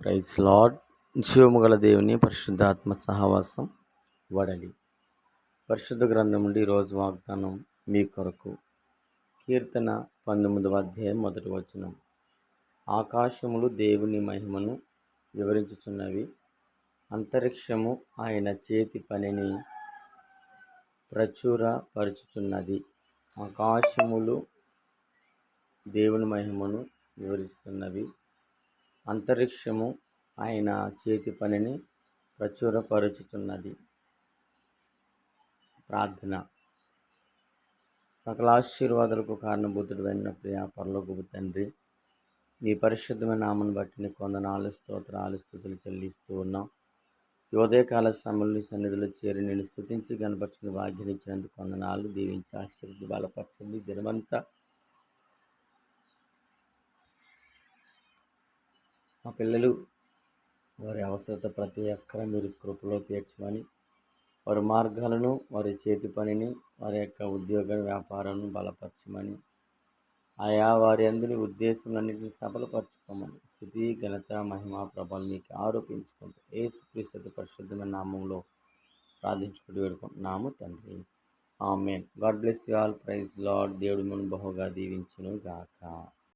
Praise lord. జీవము గల దేవుని పరిశుద్ధాత్మ సహవాసం వడలి. పరిశుద్ధ గ్రంథం నుండి రోజు వాగ్దానం మీ కొరకు. కీర్తన 19వ అధ్యాయం 1వ వచనం. ఆకాశములు దేవుని మహిమను వివరించుచున్నవి, అంతరిక్షము ఆయన చేతి పనిని ప్రచురపరుచుచున్నది. ఆకాశములు దేవుని మహిమను వివరిస్తున్నవి, అంతరిక్షము ఆయన చేతి పనిని ప్రచురపరుచుతున్నది. ప్రార్థన. సకలాశీర్వాదాలకు కారణభూతుడు అయిన ప్రియ పరలోకపు తండ్రి, నీ పరిశుద్ధమైన నామను బట్టి నీ కొందనాలు, స్తోత్రాలు, స్తుతులు చెల్లిస్తూ ఉన్నాం. ఈ ఉదయకాల సమయంలో సన్నిధిలో చేరి నేను స్తుతించి కనపరుచుకుని భాగ్యనిచ్చినందుకు కొందనాలు. దీవించి ఆశీర్వదించి బలపరచండి. దినమంతా మా పిల్లలు వారి అవసరత ప్రతి అక్కర మీరు కృపలో తీర్చమని, వారి మార్గాలను, వారి చేతి పనిని, వారి యొక్క ఉద్యోగ వ్యాపారాలను బలపరచమని, ఆయా వారి అందరి ఉద్దేశములన్నింటినీ సఫలపరచుకోమని, స్తుతి ఘనత మహిమా ప్రభావం మీకు ఆరోపించుకుంటూ యేసుక్రీస్తు పరిశుద్ధమైన నామంలో ప్రార్థించుకుంటూ వేడుకుంటున్నాము తండ్రి. Amen. God bless you all. Praise Lord. దేవుడు మనం బహుగా దీవించును గాక.